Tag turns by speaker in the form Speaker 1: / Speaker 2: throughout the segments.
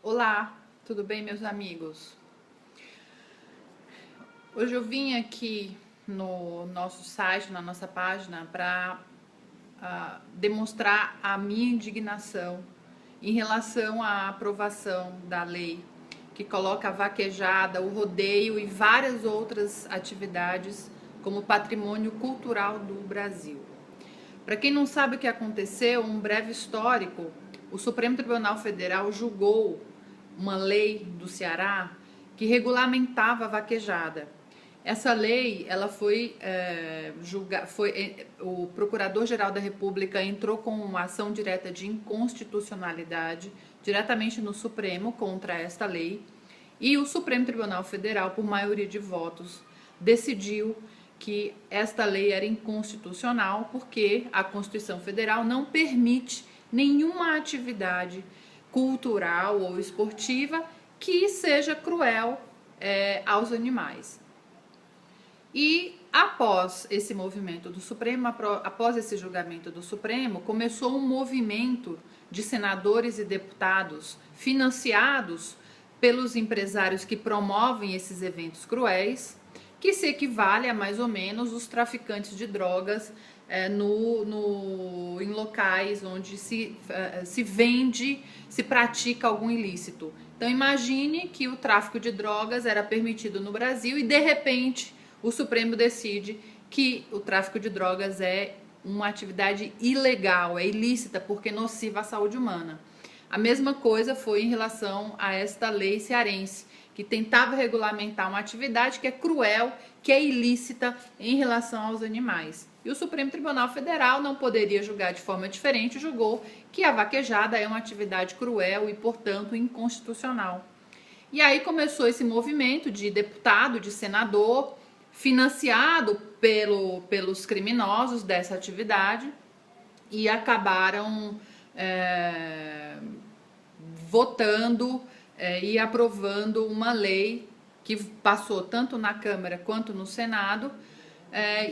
Speaker 1: Olá, tudo bem, meus amigos? Hoje eu vim aqui no nosso site, na nossa página, para demonstrar a minha indignação em relação à aprovação da lei que coloca a vaquejada, o rodeio e várias outras atividades como patrimônio cultural do Brasil. Para quem não sabe o que aconteceu, um breve histórico: o Supremo Tribunal Federal julgou uma lei do Ceará que regulamentava a vaquejada. Essa lei, ela foi o Procurador-Geral da República entrou com uma ação direta de inconstitucionalidade diretamente no Supremo contra esta lei, e o Supremo Tribunal Federal, por maioria de votos, decidiu que esta lei era inconstitucional porque a Constituição Federal não permite nenhuma atividade cultural ou esportiva que seja cruel aos animais. E após esse movimento do Supremo, após esse julgamento do Supremo, começou um movimento de senadores e deputados financiados pelos empresários que promovem esses eventos cruéis, que se equivale a mais ou menos os traficantes de drogas em locais onde se vende, se pratica algum ilícito. Então imagine que o tráfico de drogas era permitido no Brasil e de repente o Supremo decide que o tráfico de drogas é uma atividade ilegal, é ilícita porque nociva à saúde humana. A mesma coisa foi em relação a esta lei cearense, que tentava regulamentar uma atividade que é cruel, que é ilícita em relação aos animais. E o Supremo Tribunal Federal não poderia julgar de forma diferente, julgou que a vaquejada é uma atividade cruel e, portanto, inconstitucional. E aí começou esse movimento de deputado, de senador, financiado pelos criminosos dessa atividade, e acabaram votando e aprovando uma lei que passou tanto na Câmara quanto no Senado,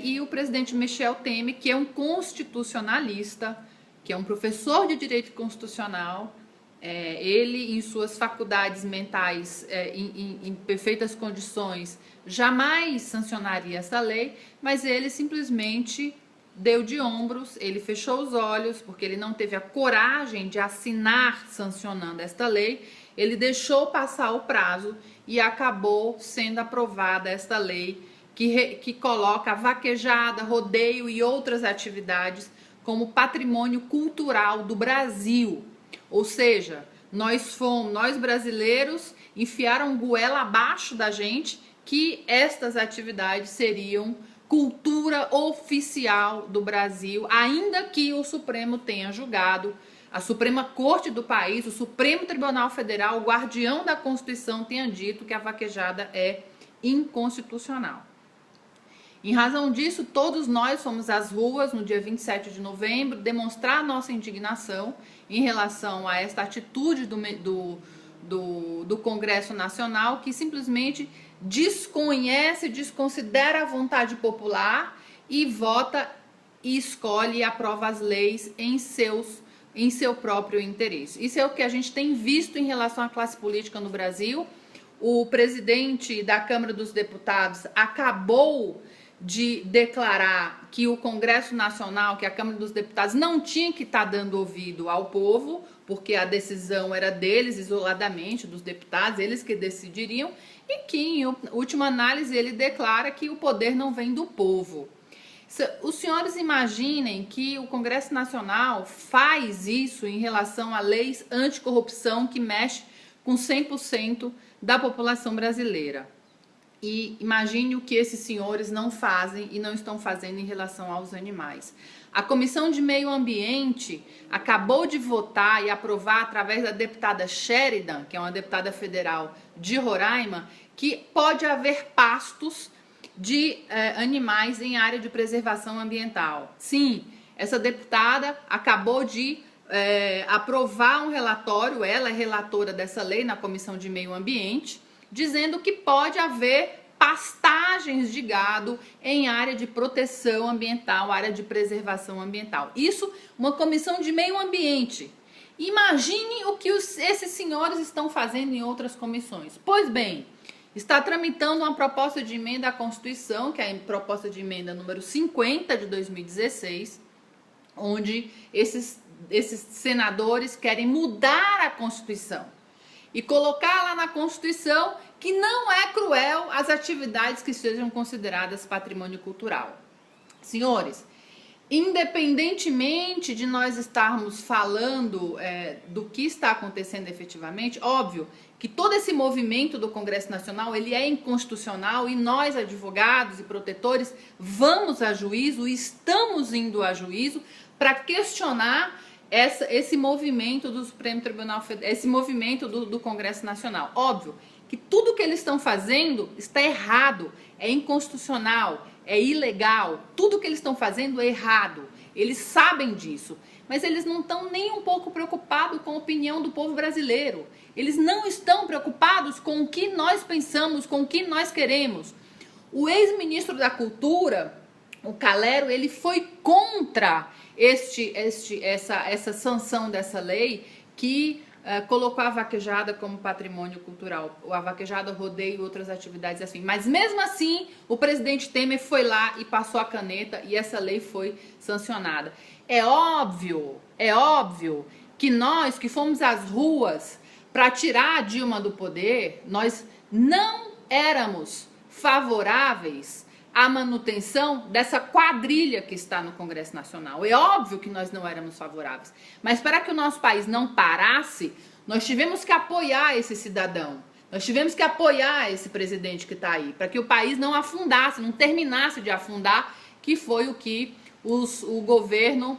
Speaker 1: e o presidente Michel Temer, que é um constitucionalista, que é um professor de direito constitucional, ele, em suas faculdades mentais, em perfeitas condições, jamais sancionaria essa lei, mas ele simplesmente deu de ombros, ele fechou os olhos, porque ele não teve a coragem de assinar sancionando esta lei. Ele deixou passar o prazo e acabou sendo aprovada esta lei que coloca a vaquejada, rodeio e outras atividades como patrimônio cultural do Brasil. Ou seja, nós brasileiros enfiaram goela abaixo da gente que estas atividades seriam cultura oficial do Brasil, ainda que o Supremo tenha julgado, a Suprema Corte do país, o Supremo Tribunal Federal, o guardião da Constituição, tenha dito que a vaquejada é inconstitucional. Em razão disso, todos nós fomos às ruas no dia 27 de novembro demonstrar nossa indignação em relação a esta atitude do Congresso Nacional, que simplesmente desconhece, desconsidera a vontade popular e vota e escolhe e aprova as leis em seu próprio interesse. Isso é o que a gente tem visto em relação à classe política no Brasil. O presidente da Câmara dos Deputados acabou de declarar que o Congresso Nacional, que a Câmara dos Deputados não tinha que estar dando ouvido ao povo, porque a decisão era deles isoladamente, dos deputados, eles que decidiriam, e que, em última análise, ele declara que o poder não vem do povo. Os senhores imaginem que o Congresso Nacional faz isso em relação a leis anticorrupção que mexe com 100% da população brasileira. E imagine o que esses senhores não fazem e não estão fazendo em relação aos animais. A Comissão de Meio Ambiente acabou de votar e aprovar, através da deputada Sheridan, que é uma deputada federal de Roraima, que pode haver pastos de animais em área de preservação ambiental. Sim, essa deputada acabou de aprovar um relatório, ela é relatora dessa lei na Comissão de Meio Ambiente, dizendo que pode haver pastagens de gado em área de proteção ambiental, área de preservação ambiental. Isso, uma comissão de meio ambiente. Imagine o que esses senhores estão fazendo em outras comissões. Pois bem, está tramitando uma proposta de emenda à Constituição, que é a proposta de emenda número 50 de 2016, onde esses senadores querem mudar a Constituição e colocar lá na Constituição que não é cruel as atividades que sejam consideradas patrimônio cultural. Senhores, independentemente de nós estarmos falando do que está acontecendo efetivamente, óbvio que todo esse movimento do Congresso Nacional, ele é inconstitucional e nós, advogados e protetores, vamos a juízo, estamos indo a juízo para questionar esse movimento do Supremo Tribunal Federal, esse movimento do Congresso Nacional. Óbvio que tudo que eles estão fazendo está errado, é inconstitucional, é ilegal, tudo que eles estão fazendo é errado, eles sabem disso, mas eles não estão nem um pouco preocupados com a opinião do povo brasileiro, eles não estão preocupados com o que nós pensamos, com o que nós queremos. O ex-ministro da Cultura, o Calero, ele foi contra essa sanção dessa lei que colocou a vaquejada como patrimônio cultural, ou a vaquejada, rodeio e outras atividades assim. Mas mesmo assim, o presidente Temer foi lá e passou a caneta e essa lei foi sancionada. É óbvio que nós que fomos às ruas para tirar a Dilma do poder, nós não éramos favoráveis à manutenção dessa quadrilha que está no Congresso Nacional. É óbvio que nós não éramos favoráveis. Mas para que o nosso país não parasse, nós tivemos que apoiar esse cidadão. Nós tivemos que apoiar esse presidente que está aí, para que o país não afundasse, não terminasse de afundar, que foi o que o governo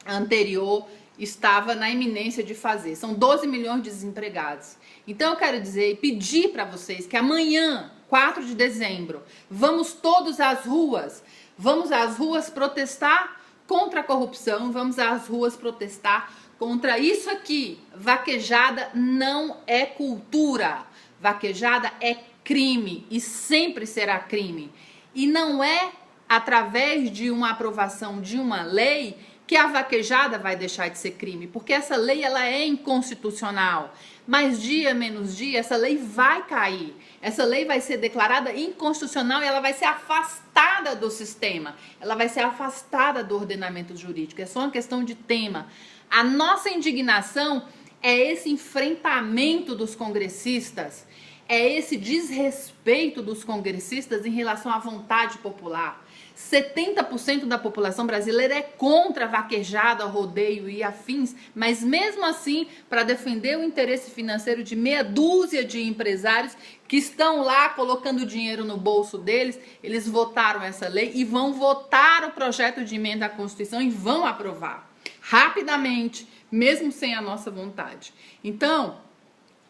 Speaker 1: anterior estava na iminência de fazer. São 12 milhões de desempregados. Então eu quero dizer e pedir para vocês que amanhã, 4 de dezembro, vamos todos às ruas. Vamos às ruas protestar contra a corrupção, vamos às ruas protestar contra isso aqui. Vaquejada não é cultura. Vaquejada é crime e sempre será crime. E não é através de uma aprovação de uma lei que a vaquejada vai deixar de ser crime, porque essa lei ela é inconstitucional. Mas dia menos dia essa lei vai cair. Essa lei vai ser declarada inconstitucional e ela vai ser afastada do sistema. Ela vai ser afastada do ordenamento jurídico. É só uma questão de tema. A nossa indignação é esse enfrentamento dos congressistas, é esse desrespeito dos congressistas em relação à vontade popular. 70% da população brasileira é contra a vaquejada, rodeio e afins, mas mesmo assim, para defender o interesse financeiro de meia dúzia de empresários que estão lá colocando dinheiro no bolso deles, eles votaram essa lei e vão votar o projeto de emenda à Constituição e vão aprovar rapidamente, mesmo sem a nossa vontade. Então,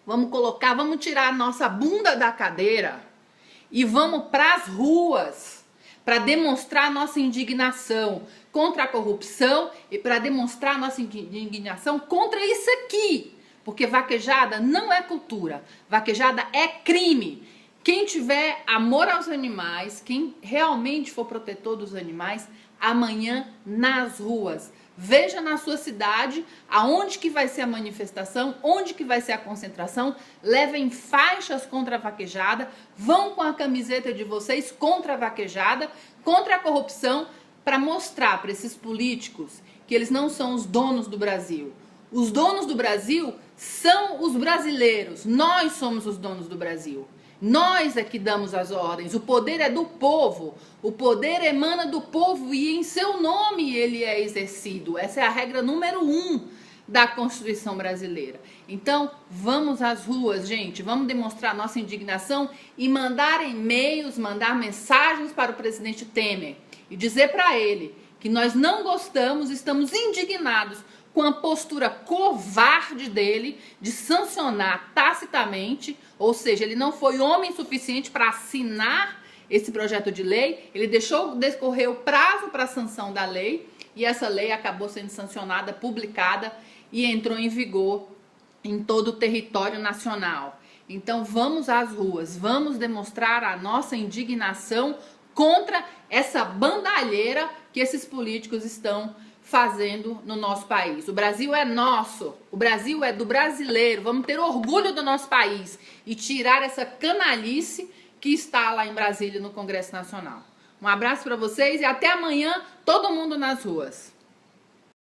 Speaker 1: vamos tirar a nossa bunda da cadeira e vamos para as ruas para demonstrar nossa indignação contra a corrupção e para demonstrar nossa indignação contra isso aqui. Porque vaquejada não é cultura, vaquejada é crime. Quem tiver amor aos animais, quem realmente for protetor dos animais, amanhã nas ruas. Veja na sua cidade aonde que vai ser a manifestação, onde que vai ser a concentração, levem faixas contra a vaquejada, vão com a camiseta de vocês contra a vaquejada, contra a corrupção, para mostrar para esses políticos que eles não são os donos do Brasil. Os donos do Brasil são os brasileiros, nós somos os donos do Brasil. Nós é que damos as ordens, o poder é do povo, o poder emana do povo e em seu nome ele é exercido. Essa é a regra número 1 da Constituição brasileira. Então, vamos às ruas, gente, vamos demonstrar nossa indignação e mandar e-mails, mandar mensagens para o presidente Temer e dizer para ele que nós não gostamos, estamos indignados com a postura covarde dele de sancionar tacitamente, ou seja, ele não foi homem suficiente para assinar esse projeto de lei, ele deixou decorrer o prazo para a sanção da lei e essa lei acabou sendo sancionada, publicada e entrou em vigor em todo o território nacional. Então vamos às ruas, vamos demonstrar a nossa indignação contra essa bandalheira que esses políticos estão fazendo no nosso país. O Brasil é nosso, o Brasil é do brasileiro. Vamos ter orgulho do nosso país e tirar essa canalice que está lá em Brasília no Congresso Nacional. Um abraço para vocês e até amanhã, todo mundo nas ruas.